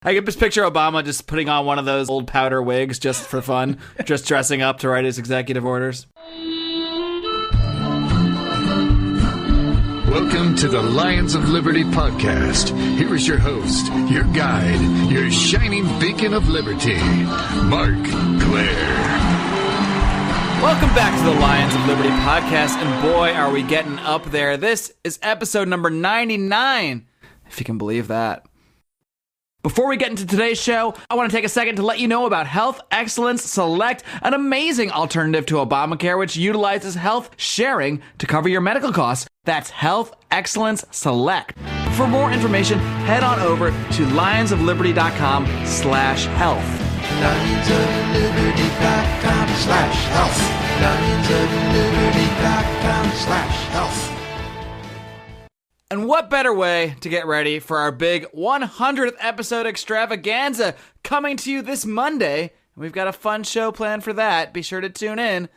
I can just picture Obama just putting on one of those old powder wigs just for fun, just dressing up to write his executive orders. Welcome to the Lions of Liberty podcast. Here is your host, your guide, your shining beacon of liberty, Mark Claire. Welcome back to the Lions of Liberty podcast, and boy, are we getting up there. This is episode number 99, if you can believe that. Before we get into today's show, I want to take a second to let you know about Health Excellence Select, an amazing alternative to Obamacare, which utilizes health sharing to cover your medical costs. That's Health Excellence Select. For more information, head on over to lionsofliberty.com/health. lionsofliberty.com/health. lionsofliberty.com/health. And what better way to get ready for our big 100th episode extravaganza coming to you this Monday? We've got a fun show planned for that. Be sure to tune in.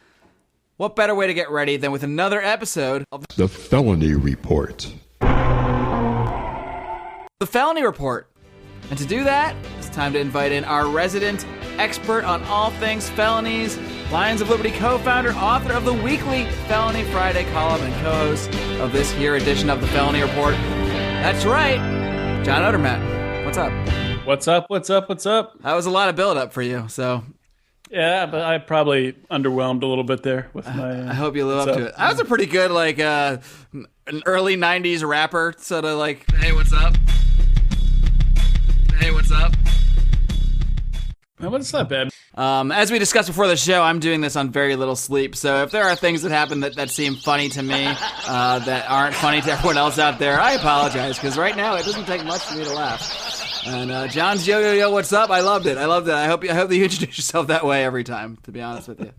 What better way to get ready than with another episode of The Felony Report. The Felony Report. And to do that, it's time to invite in our resident expert on all things felonies, Lions of Liberty co-founder, author of the weekly Felony Friday column, and co-host of this here edition of the Felony Report. That's right, John Odermatt. What's up? What's up? What's up? What's up? That was a lot of build-up for you, so... Yeah, but I probably underwhelmed a little bit there with my... I hope you live up to it. I was a pretty good, like, an early 90s rapper, sort of like, hey, what's up? Hey, what's up? Well, it's not bad. As we discussed before the show, I'm doing this on very little sleep, so if there are things that happen that seem funny to me, that aren't funny to everyone else out there, I apologize, because right now it doesn't take much for me to laugh. And John's yo, what's up? I loved it. I hope that you introduce yourself that way every time, to be honest with you.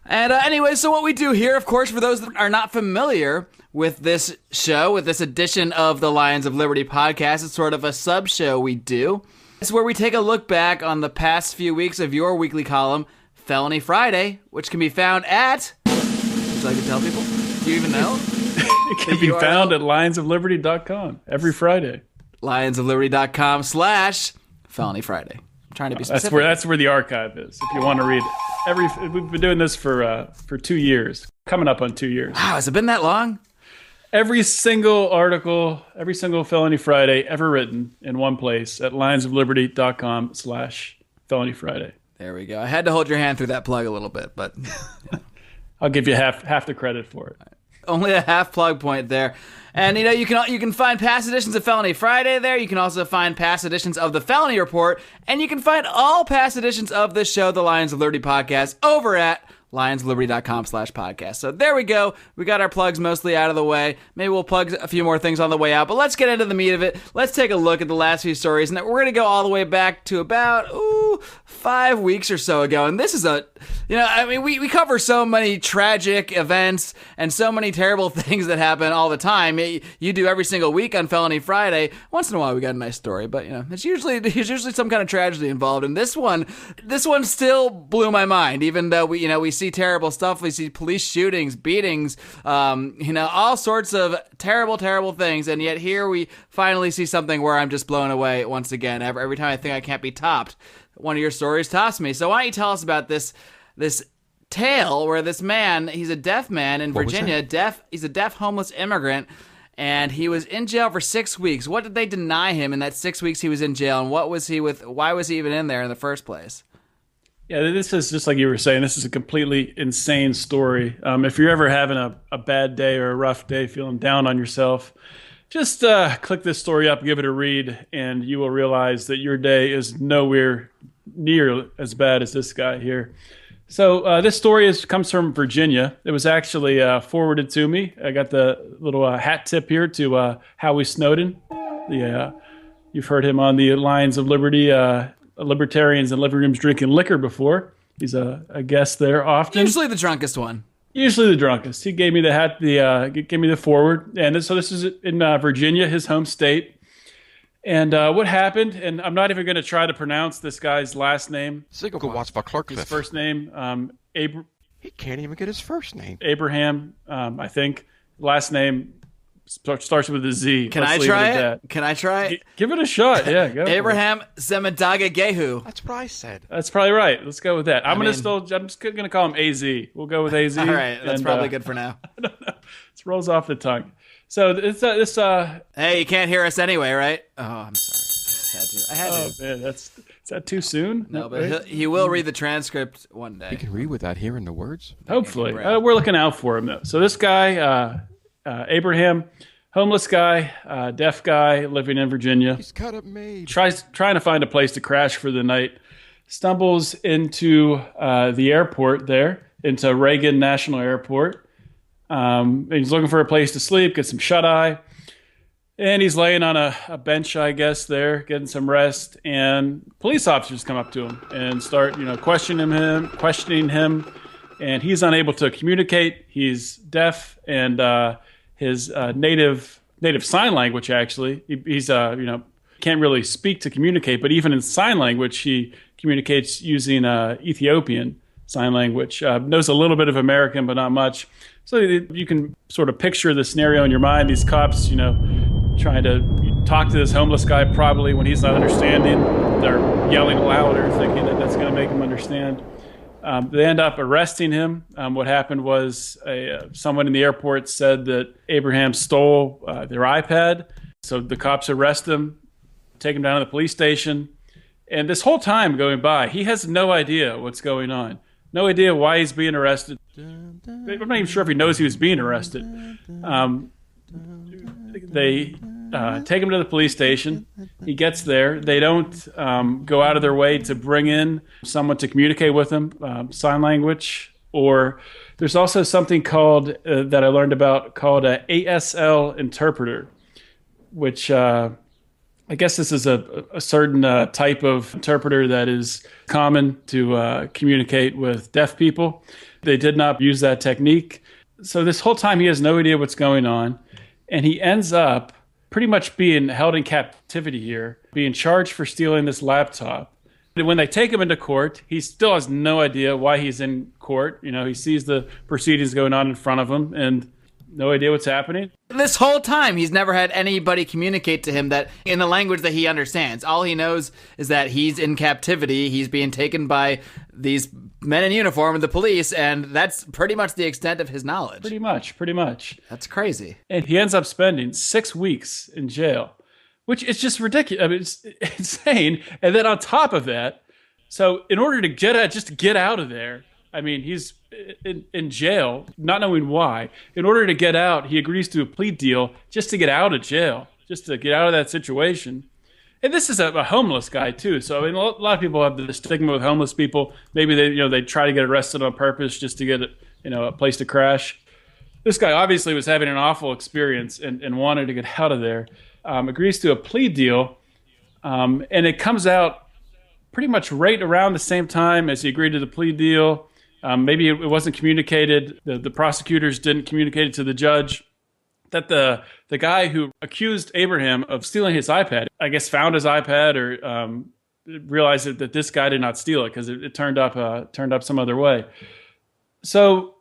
And anyway, so what we do here, of course, for those that are not familiar with this show, with this edition of the Lions of Liberty podcast, it's sort of a sub-show we do. It's where we take a look back on the past few weeks of your weekly column, Felony Friday, which can be found at... Would you like to tell people? Do you even know? It can be found at lionsofliberty.com every Friday. lionsofliberty.com/Felony Friday. I'm trying to be specific. That's where the archive is. If you want to read it. We've been doing this for 2 years, coming up on 2 years. Wow, has it been that long? Every single article, every single Felony Friday ever written in one place at lionsofliberty.com/Felony Friday. There we go. I had to hold your hand through that plug a little bit, but yeah. I'll give you half the credit for it. Only a half plug point there. And, you can find past editions of Felony Friday there. You can also find past editions of the Felony Report. And you can find all past editions of this show, the Lions of Liberty podcast, over at lionsofliberty.com/podcast. So there we go. We got our plugs mostly out of the way. Maybe we'll plug a few more things on the way out, but let's get into the meat of it. Let's take a look at the last few stories, and we're going to go all the way back to about 5 weeks or so ago. And this is we cover so many tragic events and so many terrible things that happen all the time. You do every single week on Felony Friday. Once in a while we got a nice story, but there's usually some kind of tragedy involved. And this one still blew my mind, even though we see terrible stuff. We see police shootings, beatings, all sorts of terrible, terrible things. And yet here we finally see something where I'm just blown away once again. Every time I think I can't be topped, one of your stories tops me. So why don't you tell us about this tale where this man, he's a deaf man in Virginia, he's a deaf homeless immigrant, and he was in jail for 6 weeks. What did they deny him in that 6 weeks he was in jail, and why was he even in there in the first place? Yeah, this is just like you were saying. This is a completely insane story. If you're ever having a bad day or a rough day, feeling down on yourself, just click this story up, give it a read, and you will realize that your day is nowhere near as bad as this guy here. So this story comes from Virginia. It was actually forwarded to me. I got the little hat tip here to Howie Snowden. You've heard him on the Lions of Liberty. Libertarians in living rooms drinking liquor before. He's a guest there often. Usually the drunkest one. Usually the drunkest. He gave me the hat, gave me the forward. And so this is in Virginia, his home state. And what happened, and I'm not even going to try to pronounce this guy's last name. His first name, He can't even get his first name. Abraham, I think. Last name, Starts with a Z. Can Let's I leave try at it? that. Can I try it? Give it a shot. Yeah, go. Abraham Zemadaga Gehu. That's what I said. That's probably right. Let's go with that. I'm mean- just gonna call him AZ. We'll go with AZ. All right, that's and, probably good for now. It rolls off the tongue. So this Hey, you can't hear us anyway, right? Oh, I'm sorry. I had to. oh man, is that too soon? No, but he will read the transcript one day. You can read without hearing the words. Hopefully, we're looking out for him though. So this guy, Abraham, homeless guy, deaf guy, living in Virginia, He's got it made. trying to find a place to crash for the night, stumbles into the airport there, into Reagan National Airport. He's looking for a place to sleep, get some shut eye. And he's laying on a bench, I guess, there, getting some rest. And police officers come up to him and start, questioning him. And he's unable to communicate. He's deaf, and his native sign language, actually, he's can't really speak to communicate. But even in sign language, he communicates using Ethiopian sign language. Knows a little bit of American, but not much. So you can sort of picture the scenario in your mind. These cops, trying to talk to this homeless guy, probably when he's not understanding. They're yelling louder, thinking that that's going to make him understand. They end up arresting him. What happened was someone in the airport said that Abraham stole their iPad. So the cops arrest him, take him down to the police station. And this whole time going by, he has no idea what's going on. No idea why he's being arrested. I'm not even sure if he knows he was being arrested. They take him to the police station. He gets there. They don't go out of their way to bring in someone to communicate with him, sign language. Or there's also something called, that I learned about, called a ASL interpreter, which I guess this is a certain type of interpreter that is common to communicate with deaf people. They did not use that technique. So this whole time he has no idea what's going on. And he ends up pretty much being held in captivity here, being charged for stealing this laptop. And when they take him into court, he still has no idea why he's in court. He sees the proceedings going on in front of him and no idea what's happening. This whole time, he's never had anybody communicate to him that in the language that he understands. All he knows is that he's in captivity. He's being taken by these men in uniform, the police, and that's pretty much the extent of his knowledge. Pretty much. That's crazy. And he ends up spending 6 weeks in jail, which is just ridiculous. I mean, it's insane. And then on top of that, so in order to get out of there, I mean, he's in jail, not knowing why. In order to get out, he agrees to a plea deal just to get out of jail, just to get out of that situation. And this is a homeless guy too. So I mean, a lot of people have the stigma with homeless people. Maybe they try to get arrested on purpose just to get a place to crash. This guy obviously was having an awful experience and wanted to get out of there. Agrees to a plea deal, and it comes out pretty much right around the same time as he agreed to the plea deal. Maybe it wasn't communicated. The prosecutors didn't communicate it to the judge that the guy who accused Abraham of stealing his iPad, I guess, found his iPad or realized that this guy did not steal it because it turned up some other way. So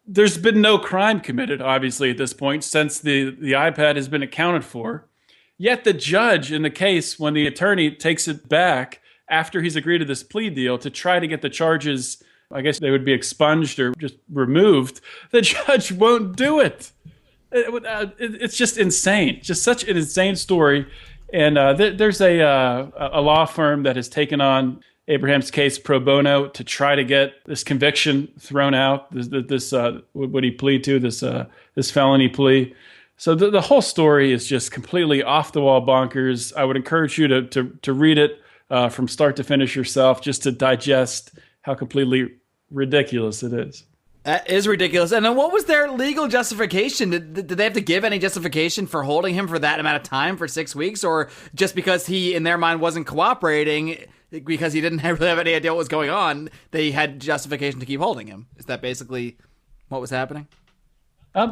there's been no crime committed, obviously, at this point, since the iPad has been accounted for. Yet the judge in the case, when the attorney takes it back after he's agreed to this plea deal to try to get the charges, I guess they would be expunged or just removed, the judge won't do it. It's just insane. Just such an insane story. And there's a law firm that has taken on Abraham's case pro bono to try to get this conviction thrown out. This what he plead to, this felony plea. So the whole story is just completely off the wall bonkers. I would encourage you to read it from start to finish yourself, just to digest how completely ridiculous it is. That is ridiculous. And then what was their legal justification? Did they have to give any justification for holding him for that amount of time, for 6 weeks? Or just because he, in their mind, wasn't cooperating because he didn't really have any idea what was going on, they had justification to keep holding him? Is that basically what was happening?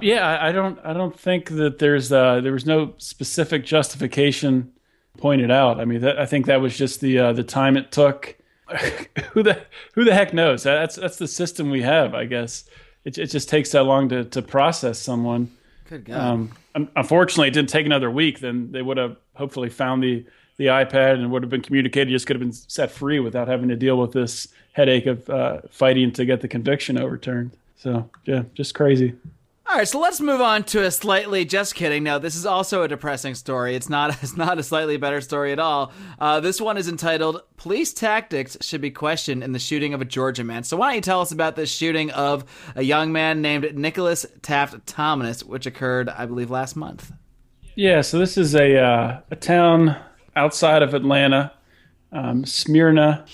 Yeah, I don't think that there was no specific justification pointed out. I mean, I think that was just the time it took. Who the heck knows? That's the system we have, I guess. It just takes that long to process someone. Good God. Unfortunately, it didn't take another week. Then they would have hopefully found the iPad and would have been communicated. Just could have been set free without having to deal with this headache of fighting to get the conviction overturned. So yeah, just crazy. All right, so let's move on to a slightly, just kidding. No, this is also a depressing story. It's not a slightly better story at all. This one is entitled, Police Tactics Should Be Questioned in the Shooting of a Georgia Man. So why don't you tell us about this shooting of a young man named Nicholas Taft Thomas, which occurred, I believe, last month. Yeah, so this is a town outside of Atlanta, Smyrna,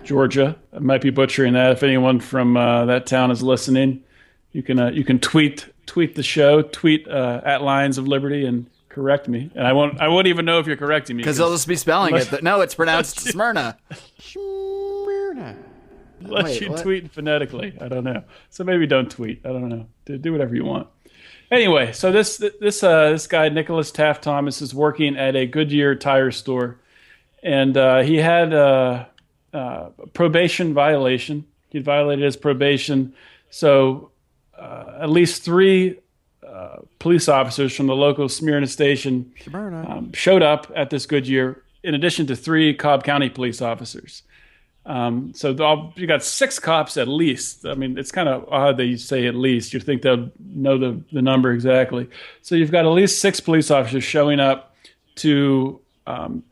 Georgia. I might be butchering that. If anyone from that town is listening, you can tweet the show, tweet at Lions of Liberty, and correct me. And I won't even know if you're correcting me because they'll just be spelling it. But no, it's pronounced Smyrna. Unless you tweet phonetically, I don't know. So maybe don't tweet. I don't know. Do whatever you want. Anyway, so this guy Nicholas Taft Thomas is working at a Goodyear tire store, and he had a probation violation. He'd violated his probation, so at least 3 police officers from the local Smyrna station showed up at this Goodyear, in addition to 3 Cobb County police officers. So you got 6 cops at least. I mean, it's kind of odd that you say at least. You'd think they'll know the number exactly. So you've got at least 6 police officers showing up to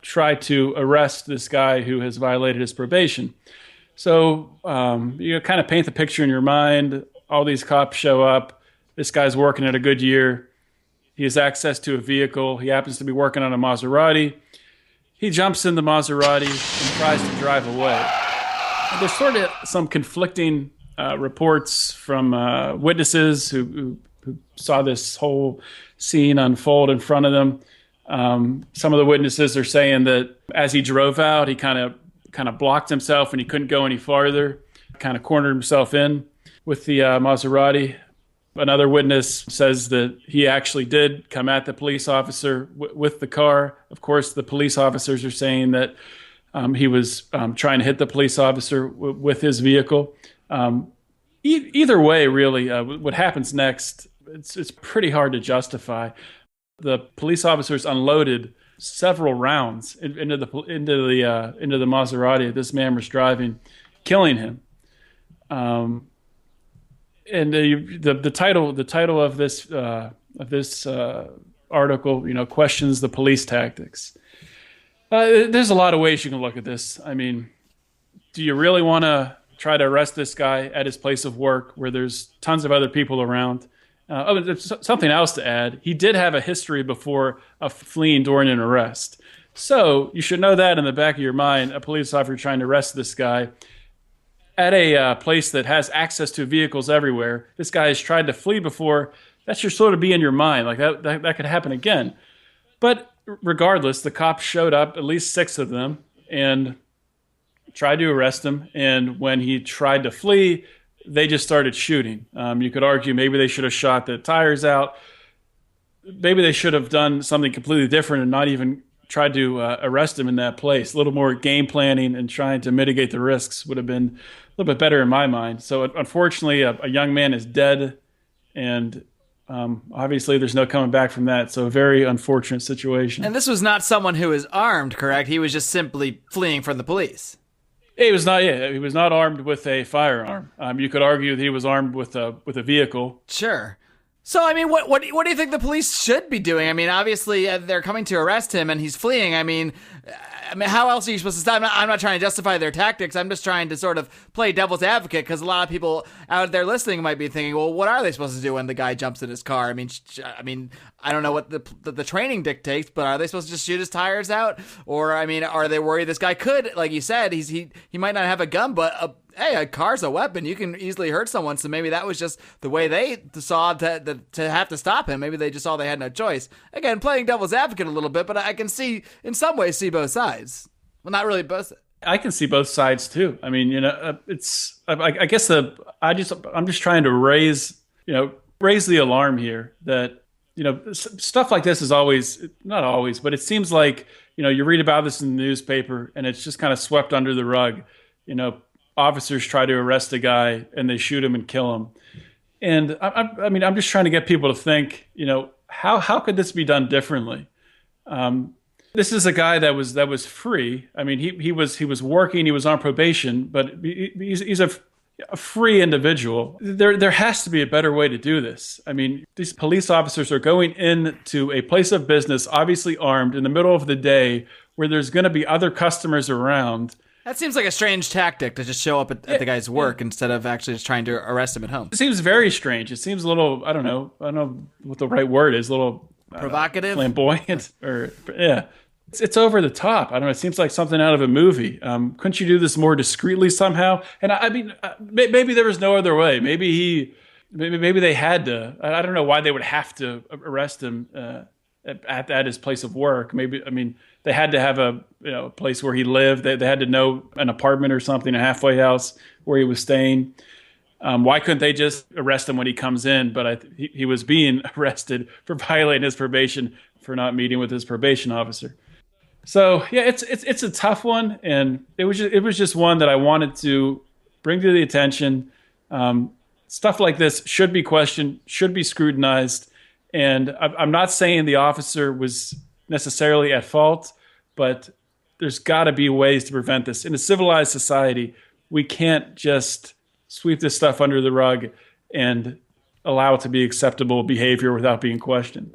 try to arrest this guy who has violated his probation. So you kind of paint the picture in your mind. All these cops show up. This guy's working at a Goodyear. He has access to a vehicle. He happens to be working on a Maserati. He jumps in the Maserati and tries to drive away. There's sort of some conflicting reports from witnesses who saw this whole scene unfold in front of them. Some of the witnesses are saying that as he drove out, he kind of blocked himself and he couldn't go any farther, kind of cornered himself in with the Maserati. Another witness says that he actually did come at the police officer with the car. Of course, the police officers are saying that he was trying to hit the police officer with his vehicle. Either way, really, what happens next, it's pretty hard to justify. The police officers unloaded several rounds into the Maserati that this man was driving, killing him. And the title of this article, questions the police tactics. There's a lot of ways you can look at this. I mean, do you really want to try to arrest this guy at his place of work where there's tons of other people around? There's something else to add. He did have a history before of fleeing during an arrest. So you should know that in the back of your mind, a police officer trying to arrest this guy at a place that has access to vehicles everywhere. This guy has tried to flee before. That should sort of be in your mind. Like that could happen again. But regardless, the cops showed up, at least 6 of them, and tried to arrest him. And when he tried to flee, they just started shooting. You could argue maybe they should have shot the tires out. Maybe they should have done something completely different and not even tried to arrest him in that place. A little more game planning and trying to mitigate the risks would have been a little bit better in my mind. So unfortunately, a young man is dead, and obviously there's no coming back from that. So a very unfortunate situation. And this was not someone who was armed, correct? He was just simply fleeing from the police. He was not. Yeah, he was not armed with a firearm. You could argue that he was armed with a vehicle. Sure. So, I mean, what do you think the police should be doing? I mean, obviously, they're coming to arrest him, and he's fleeing. I mean, how else are you supposed to stop? I'm not trying to justify their tactics. I'm just trying to sort of play devil's advocate, because a lot of people out there listening might be thinking, well, what are they supposed to do when the guy jumps in his car? I mean, I don't know what the training dictates, but are they supposed to just shoot his tires out? Or, I mean, are they worried this guy could, like you said, he might not have a gun, but a car's a weapon. You can easily hurt someone. So maybe that was just the way they saw to have to stop him. Maybe they just saw they had no choice. Again, playing devil's advocate a little bit, but I can in some ways see both sides. Well, not really both. I can see both sides too. I mean, it's. I guess I'm just trying to raise the alarm here that stuff like this is always, not always, but it seems like you read about this in the newspaper and it's just kind of swept under the rug. Officers try to arrest a guy and they shoot him and kill him. And I mean, I'm just trying to get people to think, how could this be done differently? This is a guy that was free. I mean, he was working, he was on probation, but he's a free individual. There has to be a better way to do this. I mean, these police officers are going into a place of business, obviously armed, in the middle of the day, where there's going to be other customers around. That seems like a strange tactic to just show up at the guy's work instead of actually just trying to arrest him at home. It seems very strange. It seems a little, I don't know what the right word is, a little provocative, flamboyant, or yeah. It's over the top. I don't know. It seems like something out of a movie. Couldn't you do this more discreetly somehow? And I mean, maybe there was no other way. Maybe they had to. I don't know why they would have to arrest him at his place of work. Maybe, I mean, they had to have a place where he lived. They had to know an apartment or something, a halfway house where he was staying. Why couldn't they just arrest him when he comes in? But he was being arrested for violating his probation for not meeting with his probation officer. So yeah, it's a tough one, and it was just one that I wanted to bring to the attention. Stuff like this should be questioned, should be scrutinized, and I'm not saying the officer was necessarily at fault, but there's got to be ways to prevent this. In a civilized society, we can't just sweep this stuff under the rug and allow it to be acceptable behavior without being questioned.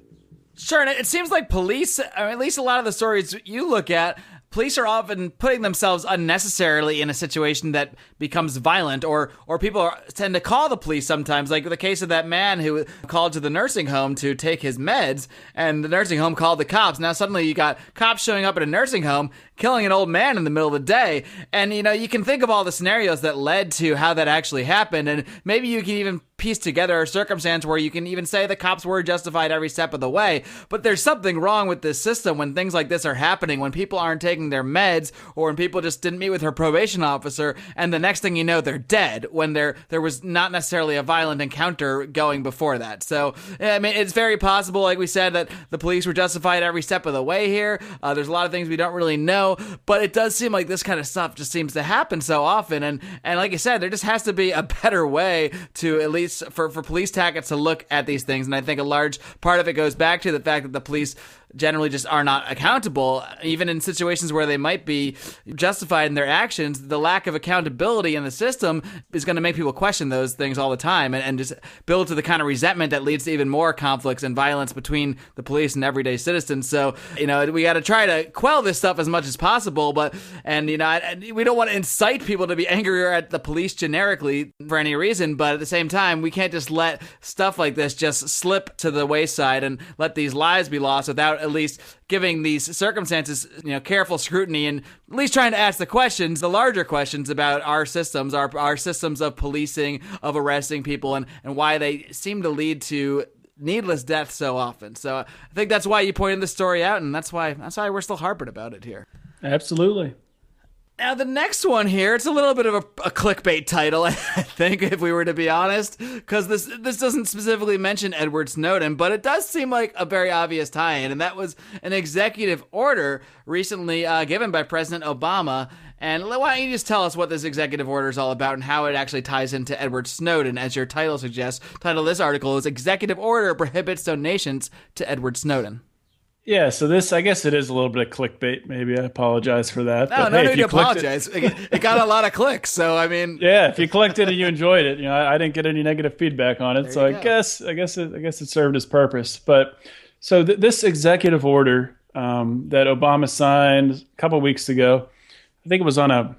Sure, and it seems like police, or at least a lot of the stories you look at, police are often putting themselves unnecessarily in a situation that becomes violent, or people tend to call the police sometimes, like the case of that man who called to the nursing home to take his meds, and the nursing home called the cops. Now suddenly you got cops showing up at a nursing home, killing an old man in the middle of the day, and you can think of all the scenarios that led to how that actually happened, and maybe you can even piece together a circumstance where you can even say the cops were justified every step of the way. But there's something wrong with this system when things like this are happening, when people aren't taking their meds, or when people just didn't meet with her probation officer, and the next thing you know, they're dead, when there was not necessarily a violent encounter going before that. So, I mean, it's very possible, like we said, that the police were justified every step of the way here. There's a lot of things we don't really know, but it does seem like this kind of stuff just seems to happen so often, and like you said, there just has to be a better way to, at least for police tactics, to look at these things. And I think a large part of it goes back to the fact that the police generally just are not accountable, even in situations where they might be justified in their actions. The lack of accountability in the system is going to make people question those things all the time, and just build to the kind of resentment that leads to even more conflicts and violence between the police and everyday citizens. So, we got to try to quell this stuff as much as possible, we don't want to incite people to be angrier at the police generically for any reason, but at the same time, we can't just let stuff like this just slip to the wayside and let these lives be lost without at least giving these circumstances, careful scrutiny, and at least trying to ask the questions, the larger questions about our systems, our systems of policing, of arresting people, and why they seem to lead to needless death so often. So I think that's why you pointed this story out, and that's why we're still harping about it here. Absolutely. Now, the next one here, it's a little bit of a clickbait title, I think, if we were to be honest, because this doesn't specifically mention Edward Snowden, but it does seem like a very obvious tie-in, and that was an executive order recently given by President Obama. And why don't you just tell us what this executive order is all about and how it actually ties into Edward Snowden, as your title suggests. Title of this article is Executive Order Prohibits Donations to Edward Snowden. Yeah, so this, I guess it is a little bit of clickbait. Maybe I apologize for that. No need to apologize. It got a lot of clicks, so I mean. Yeah, if you clicked it and you enjoyed it, I didn't get any negative feedback on it, so I guess it served its purpose. But so this executive order that Obama signed a couple of weeks ago, I think it was on a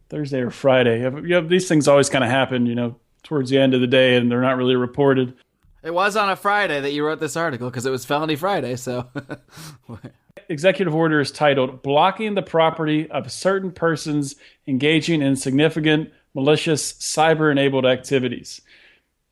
Thursday or Friday. These things always kind of happen, towards the end of the day, and they're not really reported. It was on a Friday that you wrote this article because it was Felony Friday, so. Executive order is titled Blocking the Property of Certain Persons Engaging in Significant Malicious Cyber-Enabled Activities.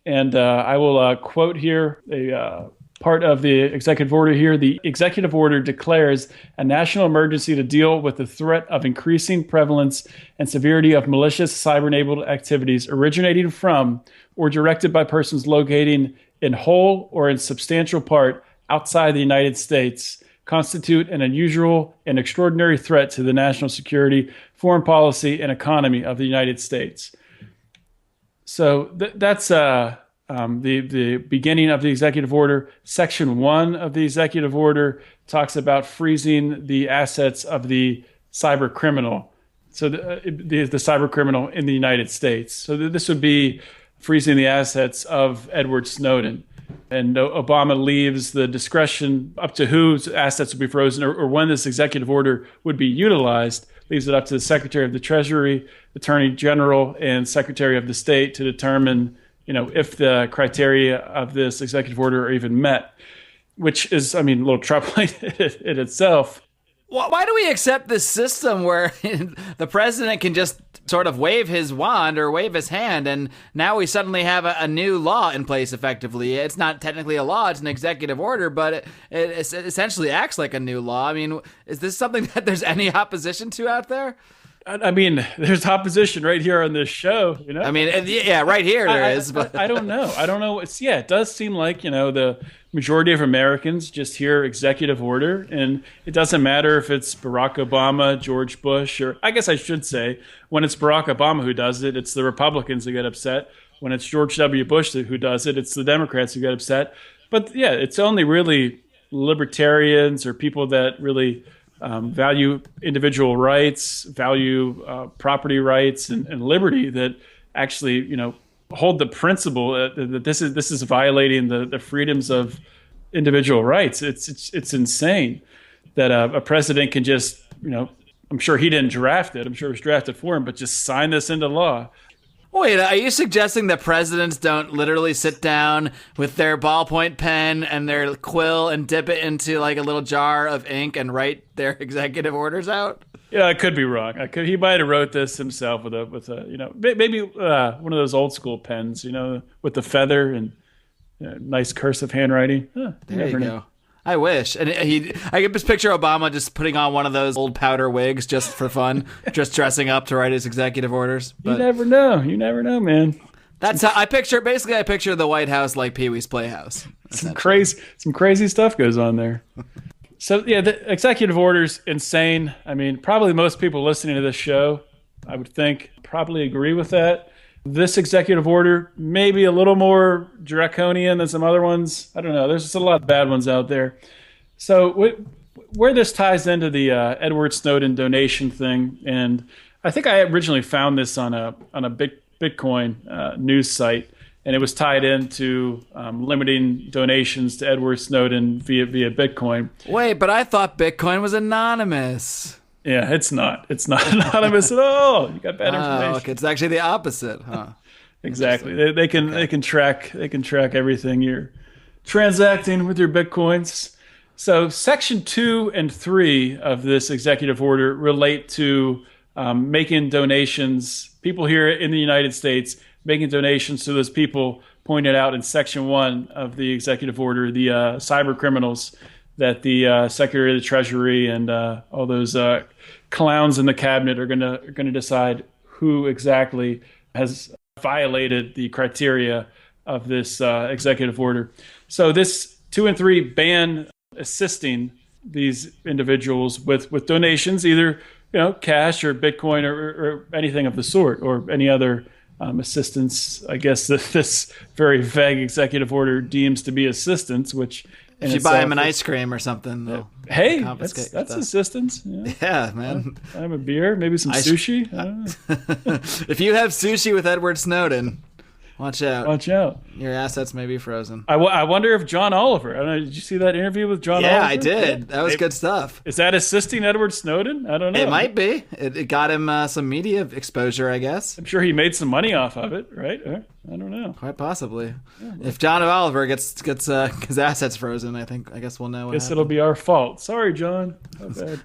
And I will quote here a part of the executive order here. The executive order declares a national emergency to deal with the threat of increasing prevalence and severity of malicious cyber-enabled activities originating from or directed by persons locating in whole or in substantial part outside the United States, constitute an unusual and extraordinary threat to the national security, foreign policy, and economy of the United States. So that's the beginning of the executive order. Section 1 of the executive order talks about freezing the assets of the cyber criminal. So the cyber criminal in the United States. So this would be freezing the assets of Edward Snowden. And Obama leaves the discretion up to whose assets would be frozen or when this executive order would be utilized, leaves it up to the Secretary of the Treasury, Attorney General, and Secretary of the State to determine, if the criteria of this executive order are even met, which is, a little troubling in itself. Why do we accept this system where the president can just sort of wave his wand or wave his hand, and now we suddenly have a new law in place effectively? It's not technically a law, it's an executive order, but it essentially acts like a new law. Is this something that there's any opposition to out there? There's opposition right here on this show, Yeah, right here there is. But I don't know. It does seem like, the majority of Americans just hear executive order, and it doesn't matter if it's Barack Obama, George Bush, or I guess I should say, when it's Barack Obama who does it, it's the Republicans who get upset. When it's George W. Bush who does it, it's the Democrats who get upset. But yeah, it's only really libertarians or people that really value individual rights, value property rights and liberty that actually, hold the principle that this is violating the freedoms of individual rights. It's insane that a president can just, I'm sure he didn't draft it. I'm sure it was drafted for him, but just sign this into law. Wait, are you suggesting that presidents don't literally sit down with their ballpoint pen and their quill and dip it into like a little jar of ink and write their executive orders out? Yeah, I could be wrong. He might have wrote this himself with a maybe one of those old school pens, with the feather and nice cursive handwriting. There you go. I wish. And I could just picture Obama just putting on one of those old powder wigs just for fun, just dressing up to write his executive orders. But you never know. You never know, man. That's how I picture the White House like Pee-wee's Playhouse. Some crazy stuff goes on there. So yeah, the executive order's insane. Probably most people listening to this show, I would think, probably agree with that. This executive order may be a little more draconian than some other ones. I don't know. There's just a lot of bad ones out there. So where this ties into the Edward Snowden donation thing, and I think I originally found this on a Bitcoin news site, and it was tied into limiting donations to Edward Snowden via Bitcoin. Wait, but I thought Bitcoin was anonymous. Yeah, it's not. It's not anonymous at all. You got bad information. Okay. It's actually the opposite, huh? Exactly. They can track everything you're transacting with your Bitcoins. So Section 2 and 3 of this executive order relate to making donations. People here in the United States making donations to those people pointed out in Section 1 of the executive order, the cyber criminals that the Secretary of the Treasury and all those clowns in the cabinet are going to decide who exactly has violated the criteria of this executive order. So this 2 and 3 ban assisting these individuals with donations, either cash or Bitcoin or anything of the sort, or any other assistance. I guess that this very vague executive order deems to be assistance, which. If you buy him an ice cream or something, hey, that's assistance. Yeah, man. I have a beer, maybe some sushi. I don't know. If you have sushi with Edward Snowden, watch out. Watch out. Your assets may be frozen. I wonder if John Oliver, I don't know, did you see that interview with John Oliver? Yeah, I did. That was good stuff. Is that assisting Edward Snowden? I don't know. It might be. It got him some media exposure, I guess. I'm sure he made some money off of it, right? I don't know. Quite possibly. Yeah, well. If John Oliver gets his assets frozen, I guess we'll know. I guess it'll be our fault. Sorry, John. How bad.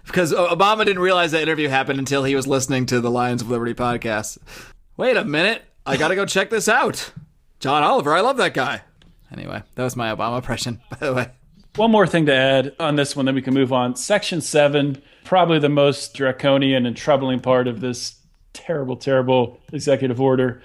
Because Obama didn't realize that interview happened until he was listening to the Lions of Liberty podcast. Wait a minute. I got to go check this out. John Oliver, I love that guy. Anyway, that was my Obama impression, by the way. One more thing to add on this one, then we can move on. Section 7, probably the most draconian and troubling part of this terrible, terrible executive order.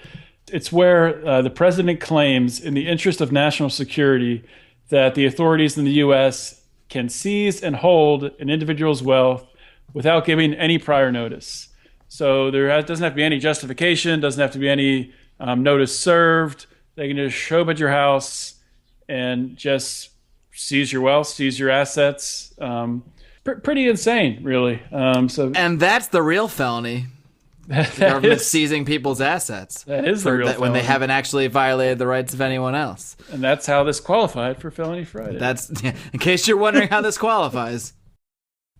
It's where the president claims, in the interest of national security, that the authorities in the U.S. can seize and hold an individual's wealth without giving any prior notice. So there doesn't have to be any justification, doesn't have to be any notice served. They can just show up at your house and just seize your wealth, seize your assets. Pretty insane, really. And that's the real felony. The government seizing people's assets. That is the real felony. When they haven't actually violated the rights of anyone else. And that's how this qualified for Felony Friday. That's in case you're wondering how this qualifies.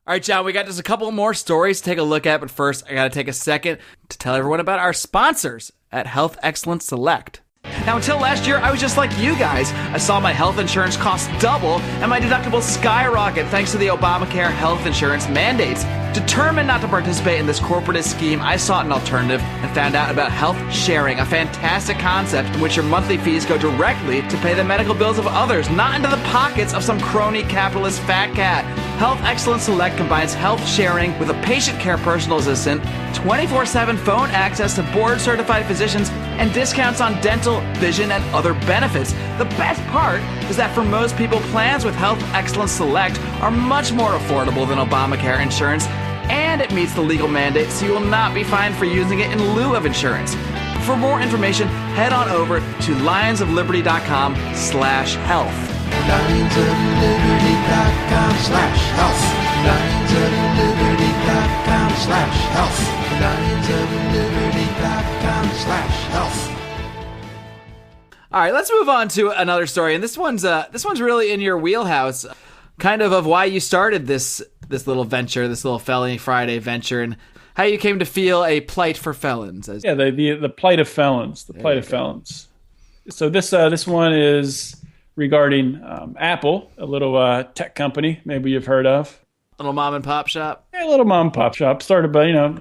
All right, John, we got just a couple more stories to take a look at, but first I got to take a second to tell everyone about our sponsors at Health Excellence Select. Now, until last year, I was just like you guys. I saw my health insurance costs double and my deductible skyrocket thanks to the Obamacare health insurance mandates. Determined not to participate in this corporatist scheme, I sought an alternative and found out about health sharing, a fantastic concept in which your monthly fees go directly to pay the medical bills of others, not into the pockets of some crony capitalist fat cat. Health Excellence Select combines health sharing with a patient care personal assistant, 24/7 phone access to board-certified physicians, and discounts on dental, vision, and other benefits. The best part is that for most people, plans with Health Excellence Select are much more affordable than Obamacare insurance, and it meets the legal mandate, so you will not be fined for using it in lieu of insurance. For more information, head on over to lionsofliberty.com/health. lionsofliberty.com/health. lionsofliberty.com/health. lionsofliberty.com/health. All right, let's move on to another story, and this one's really in your wheelhouse, kind of why you started this little venture, this little Felony Friday venture, and how you came to feel a plight for felons. Yeah, the plight of felons, the plight of felons. So this one is regarding Apple, a little tech company, maybe you've heard of. Little mom and pop shop. Yeah, a little mom and pop shop started by a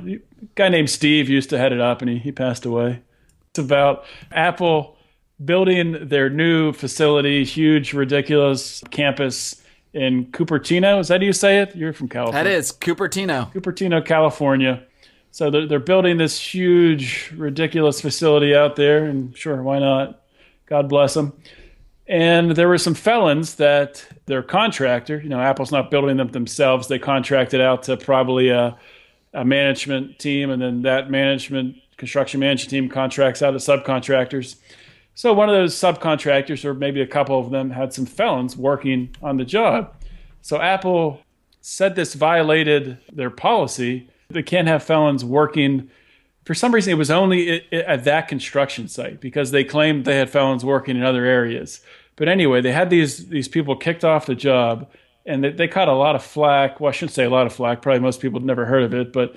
guy named Steve used to head it up, and he passed away. It's about Apple building their new facility, huge, ridiculous campus in Cupertino. Is that how you say it? You're from California. That is Cupertino. Cupertino, California. So they're building this huge, ridiculous facility out there, and sure, why not? God bless them. And there were some felons that their contractor, Apple's not building them themselves. They contracted out to probably a management team, and then that construction management team contracts out to subcontractors. So one of those subcontractors, or maybe a couple of them, had some felons working on the job. So Apple said this violated their policy. They can't have felons working. For some reason, it was only at that construction site because they claimed they had felons working in other areas. But anyway, they had these people kicked off the job, and they caught a lot of flack. Well, I shouldn't say a lot of flack. Probably most people have never heard of it, but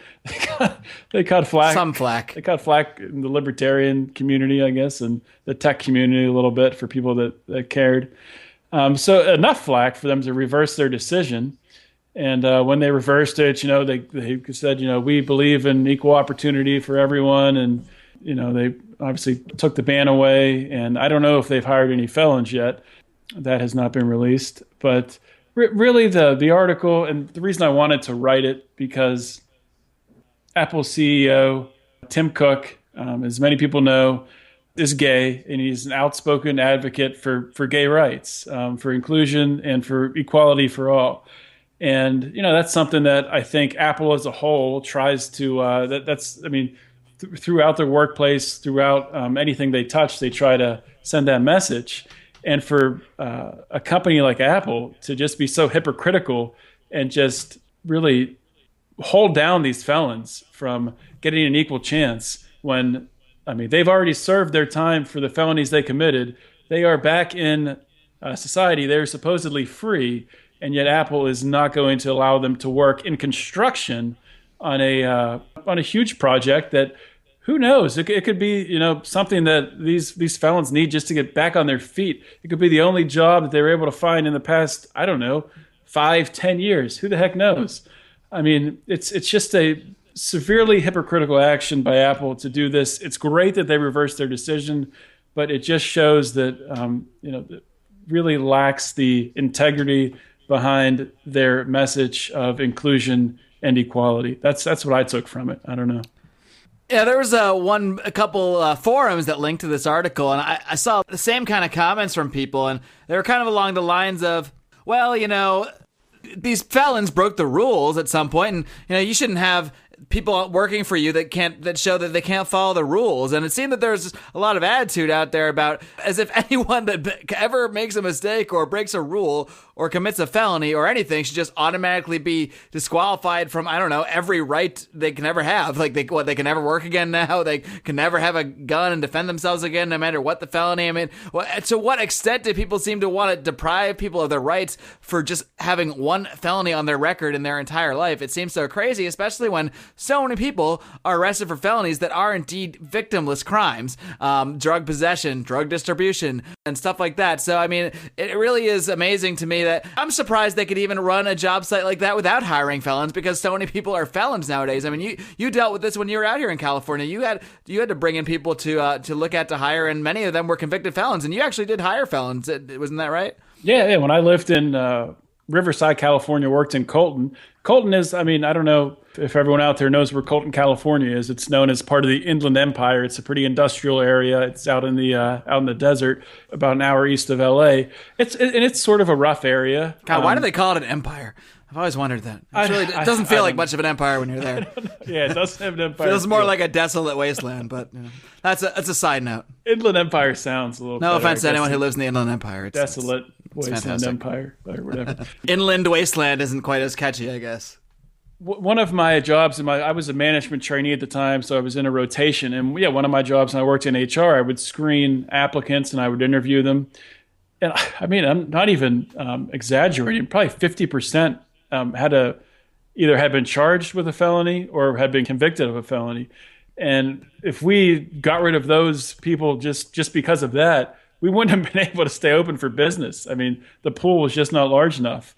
they caught flack. Some flack. They caught flack in the libertarian community, I guess, and the tech community a little bit for people that cared. So enough flack for them to reverse their decision. And when they reversed it, they said, we believe in equal opportunity for everyone. And, they obviously took the ban away. And I don't know if they've hired any felons yet. That has not been released. But really the article, and the reason I wanted to write it, because Apple CEO Tim Cook, as many people know, is gay, and he's an outspoken advocate for gay rights, for inclusion, and for equality for all. And that's something that I think Apple as a whole tries to. Throughout their workplace, throughout anything they touch, they try to send that message. And for a company like Apple to just be so hypocritical and just really hold down these felons from getting an equal chance when, they've already served their time for the felonies they committed. They are back in society. They're supposedly free, and yet Apple is not going to allow them to work in construction on a huge project that, who knows? It could be, something that these felons need just to get back on their feet. It could be the only job that they were able to find in the past, 5-10 years. Who the heck knows? It's just a severely hypocritical action by Apple to do this. It's great that they reversed their decision, but it just shows that, that really lacks the integrity behind their message of inclusion and equality. That's what I took from it. I don't know. Yeah, there was a couple forums that linked to this article, and I saw the same kind of comments from people, and they were kind of along the lines of, well, these felons broke the rules at some point, and you shouldn't have people working for you that show that they can't follow the rules. And it seemed that there's a lot of attitude out there about as if anyone that ever makes a mistake or breaks a rule or commits a felony or anything should just automatically be disqualified from, I don't know, every right they can ever have. Like they can never work again now. They can never have a gun and defend themselves again, no matter what the felony. I mean, to what extent do people seem to want to deprive people of their rights for just having one felony on their record in their entire life? It seems so crazy, especially when so many people are arrested for felonies that are indeed victimless crimes, drug possession, drug distribution, and stuff like that. So, I mean, it really is amazing to me that I'm surprised they could even run a job site like that without hiring felons, because so many people are felons nowadays. I mean, you dealt with this when you were out here in California. You had to bring in people to look at, to hire, and many of them were convicted felons, and you actually did hire felons. Wasn't that right? Yeah. When I lived in Riverside, California, worked in Colton. Colton is, I mean, I don't know if everyone out there knows where Colton, California is. It's known as part of the Inland Empire. It's a pretty industrial area. It's out in the desert, about an hour east of LA. It's sort of a rough area. God, why do they call it an empire? I've always wondered that. It doesn't feel like much of an empire when you're there. Yeah, it doesn't have an empire. Feels more like a desolate wasteland, but that's a side note. Inland Empire sounds a little. No better, offense to anyone who lives in the Inland Empire. It's desolate wasteland fantastic. empire or whatever. Inland wasteland isn't quite as catchy, I guess. One of my jobs, I was a management trainee at the time, so I was in a rotation. And one of my jobs, and I worked in HR, I would screen applicants and I would interview them. And I mean, I'm not even exaggerating. Probably 50% either had been charged with a felony or had been convicted of a felony. And if we got rid of those people just because of that, we wouldn't have been able to stay open for business. I mean, the pool was just not large enough.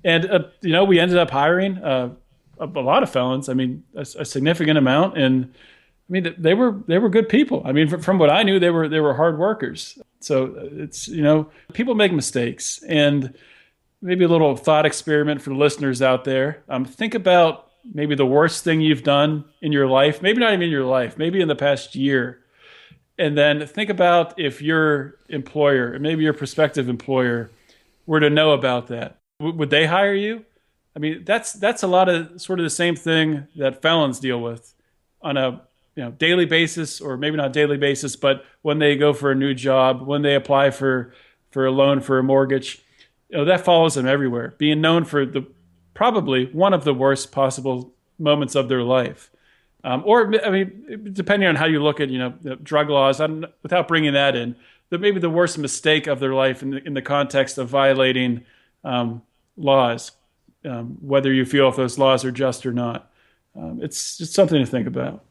And, we ended up hiring a lot of felons. I mean, a significant amount. And I mean, they were good people. I mean, from what I knew, they were hard workers. So it's, people make mistakes. And maybe a little thought experiment for the listeners out there. Think about maybe the worst thing you've done in your life, maybe not even in your life, maybe in the past year. And then think about if your employer, or maybe your prospective employer, were to know about that. Would they hire you? I mean, that's a lot of sort of the same thing that felons deal with on a daily basis, or maybe not daily basis, but when they go for a new job, when they apply for a loan for a mortgage, that follows them everywhere. Being known for probably one of the worst possible moments of their life. Or, I mean, depending on how you look at, drug laws, without bringing that in, maybe the worst mistake of their life in the context of violating laws, whether you feel if those laws are just or not. It's just something to think about.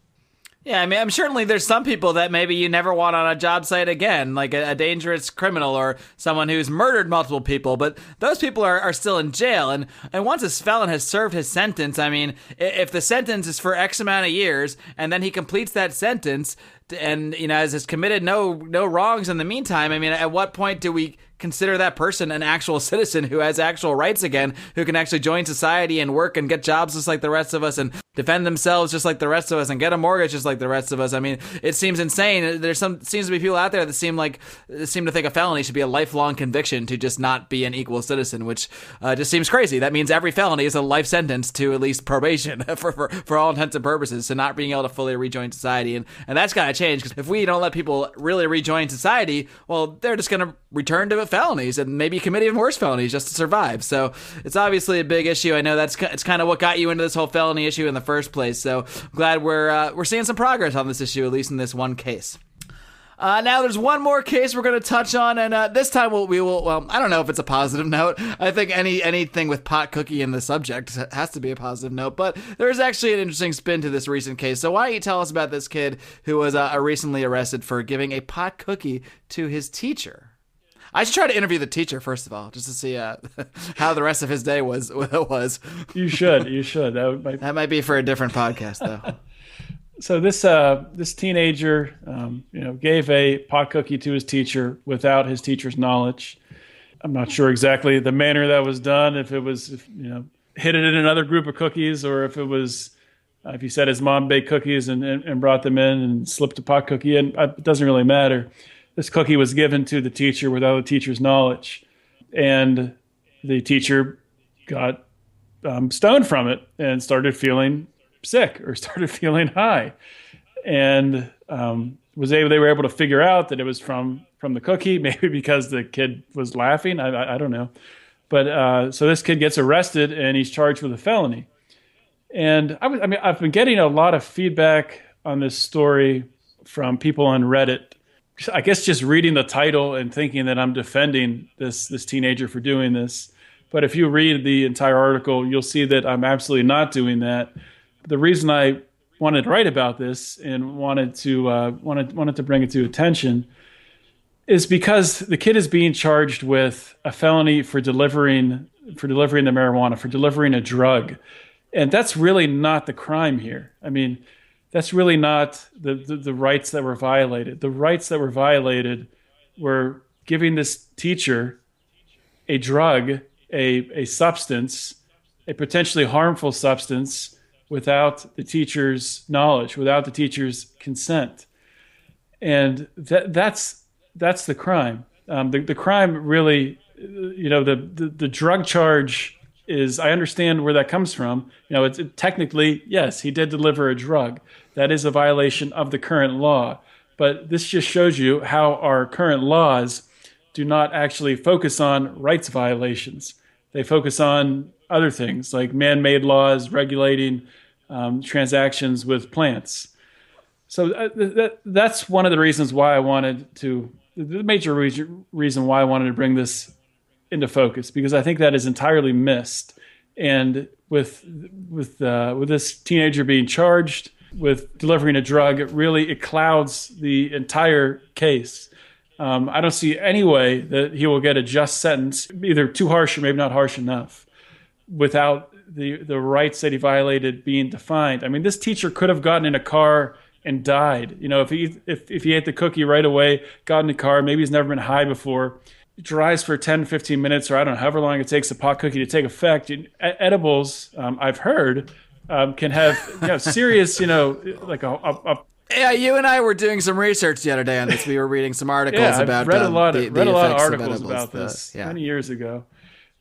Yeah, I mean, I'm certainly there's some people that maybe you never want on a job site again, like a dangerous criminal or someone who's murdered multiple people, but those people are still in jail. And once a felon has served his sentence, I mean, if the sentence is for X amount of years and then he completes that sentence and, has committed no wrongs in the meantime, I mean, at what point do we consider that person an actual citizen who has actual rights again, who can actually join society and work and get jobs just like the rest of us and defend themselves just like the rest of us and get a mortgage just like the rest of us? I mean, it seems insane. Seems to be people out there that seem to think a felony should be a lifelong conviction to just not be an equal citizen, which just seems crazy. That means every felony is a life sentence to at least probation for all intents and purposes, to not being able to fully rejoin society. And that's got to change, because if we don't let people really rejoin society, well, they're just going to return to felonies and maybe commit even worse felonies just to survive. So it's obviously a big issue. I know it's kind of what got you into this whole felony issue in the first place. So I'm glad we're seeing some progress on this issue, at least in this one case. Now there's one more case we're going to touch on, and this time we will. Well, I don't know if it's a positive note. I think anything with pot cookie in the subject has to be a positive note, but there's actually an interesting spin to this recent case. So why don't you tell us about this kid who was recently arrested for giving a pot cookie to his teacher? I should try to interview the teacher first of all, just to see how the rest of his day was. You should. That might be for a different podcast, though. So this teenager, gave a pot cookie to his teacher without his teacher's knowledge. I'm not sure exactly the manner that was done. If it was, hid it in another group of cookies, or if it was, if he said his mom baked cookies and brought them in and slipped a pot cookie in, it doesn't really matter. This cookie was given to the teacher without the teacher's knowledge, and the teacher got stoned from it and started feeling sick or started feeling high. And they were able to figure out that it was from the cookie, maybe because the kid was laughing. I don't know. But so this kid gets arrested and he's charged with a felony. And I've been getting a lot of feedback on this story from people on Reddit. I guess just reading the title and thinking that I'm defending this teenager for doing this. But if you read the entire article, you'll see that I'm absolutely not doing that. The reason I wanted to write about this and wanted to bring it to attention is because the kid is being charged with a felony for delivering the marijuana, for delivering a drug. And that's really not the crime here. I mean, that's really not the rights that were violated. The rights that were violated were giving this teacher a drug, a substance, a potentially harmful substance, without the teacher's knowledge, without the teacher's consent. And that's the crime. The crime really, the drug charge is, I understand where that comes from. It's technically, yes, he did deliver a drug. That is a violation of the current law. But this just shows you how our current laws do not actually focus on rights violations. They focus on other things like man-made laws regulating transactions with plants. So that's one of the reasons why the major reason why I wanted to bring this into focus, because I think that is entirely missed. And with this teenager being charged with delivering a drug, it clouds the entire case. I don't see any way that he will get a just sentence, either too harsh or maybe not harsh enough, without the rights that he violated being defined. I mean, this teacher could have gotten in a car and died. If he ate the cookie right away, got in the car, maybe he's never been high before, drives for 10, 15 minutes, or I don't know, however long it takes a pot cookie to take effect. Edibles, I've heard, can have serious, like a Yeah, you and I were doing some research the other day on this. We were reading some articles about I've read a lot of articles edibles, about this many years ago.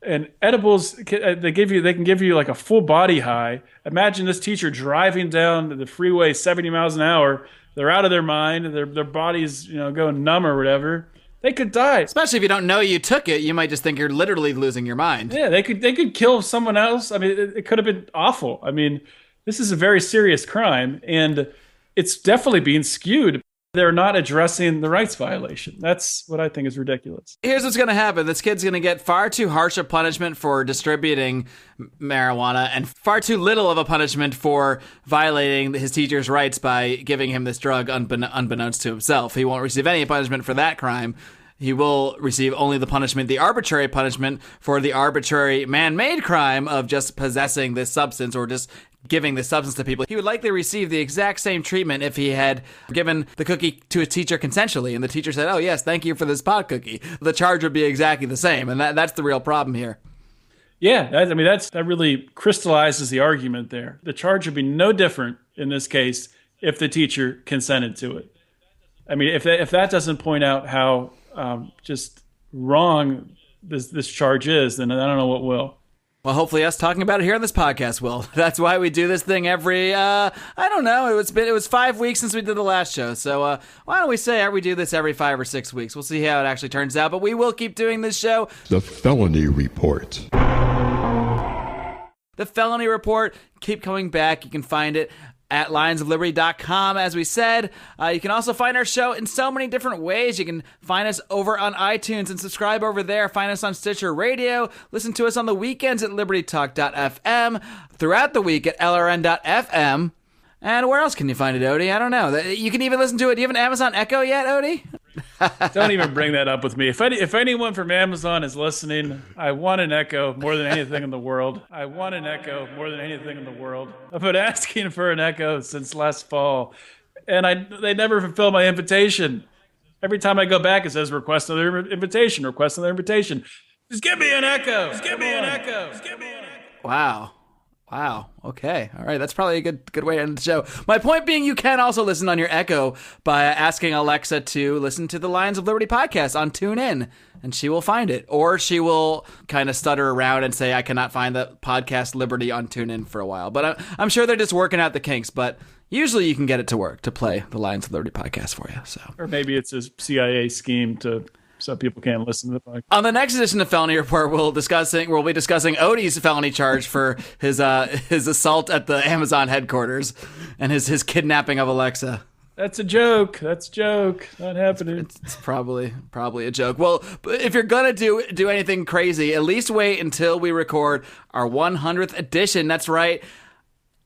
And edibles, they can give you like a full body high. Imagine this teacher driving down the freeway 70 miles an hour. They're out of their mind. Their bodies, going numb or whatever. They could die. Especially if you don't know you took it, you might just think you're literally losing your mind. Yeah, they could kill someone else. I mean, it could have been awful. I mean, this is a very serious crime, and it's definitely being skewed. They're not addressing the rights violation. That's what I think is ridiculous. Here's what's going to happen. This kid's going to get far too harsh a punishment for distributing marijuana and far too little of a punishment for violating his teacher's rights by giving him this drug unbeknownst to himself. He won't receive any punishment for that crime. He will receive only the arbitrary punishment for the arbitrary man-made crime of just possessing this substance or just giving this substance to people. He would likely receive the exact same treatment if he had given the cookie to his teacher consensually, and the teacher said, "Oh yes, thank you for this pot cookie." The charge would be exactly the same, and that's the real problem here. Yeah, that really crystallizes the argument there. The charge would be no different in this case if the teacher consented to it. I mean, if that doesn't point out how just wrong this charge is, then I don't know what will. Well, hopefully us talking about it here on this podcast will. That's why we do this thing every, I don't know, it was 5 weeks since we did the last show. So why don't we say we do this every 5 or 6 weeks? We'll see how it actually turns out, but we will keep doing this show. The Felony Report. The Felony Report, keep coming back. You can find it at lionsofliberty.com, as we said. You can also find our show in so many different ways. You can find us over on iTunes and subscribe over there. Find us on Stitcher Radio. Listen to us on the weekends at libertytalk.fm, throughout the week at lrn.fm. And where else can you find it, Odie? I don't know. You can even listen to it. Do you have an Amazon Echo yet, Odie? Don't even bring that up with me. If anyone from Amazon is listening, I want an Echo more than anything in the world. I've been asking for an Echo since last fall, and they never fulfill my invitation. Every time I go back, it says request another invitation. Just give me an Echo. Wow. Wow. Okay. All right. That's probably a good way to end the show. My point being, you can also listen on your Echo by asking Alexa to listen to the Lions of Liberty podcast on TuneIn, and she will find it. Or she will kind of stutter around and say, I cannot find the podcast Liberty on TuneIn for a while. But I'm sure they're just working out the kinks. But usually you can get it to work to play the Lions of Liberty podcast for you. So, or maybe it's a CIA scheme so people can't listen to the podcast. On the next edition of Felony Report, we'll be discussing Odie's felony charge for his assault at the Amazon headquarters and his kidnapping of Alexa. That's a joke. That's a joke. Not happening. It's probably a joke. Well, if you're gonna do anything crazy, at least wait until we record our 100th edition. That's right.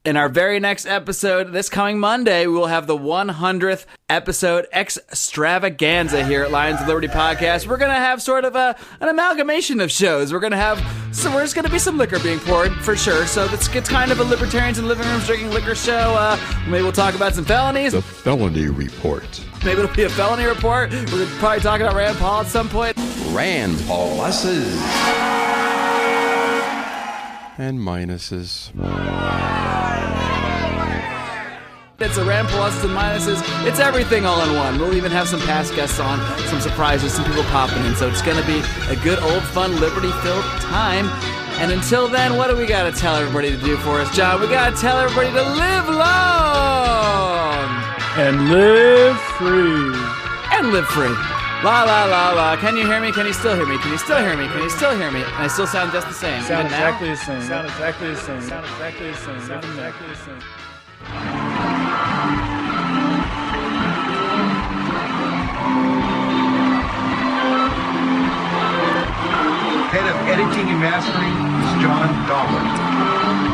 In our very next episode, this coming Monday, we will have the 100th episode extravaganza here at Lions of Liberty Podcast. We're going to have sort of an amalgamation of shows. There's going to be some liquor being poured, for sure. So it's kind of a libertarians in living rooms drinking liquor show. Maybe we'll talk about some felonies. The Felony Report. Maybe it'll be a felony report. We're probably talking about Rand Paul at some point. Rand Paul. Pluses. And minuses. It's a Rand pluses and minuses. It's everything all in one. We'll even have some past guests on, some surprises, some people popping in. So it's going to be a good, old, fun, liberty-filled time. And until then, what do we got to tell everybody to do for us, John? We got to tell everybody to live long. And live free. And live free. La, la, la, la. Can you hear me? Can you still hear me? Can you still hear me? Can you still hear me? And I still sound just the same. Sound exactly the same. Sound exactly the same. Sound exactly the same. Sound exactly the same. Head of editing and mastering is John Dahmer.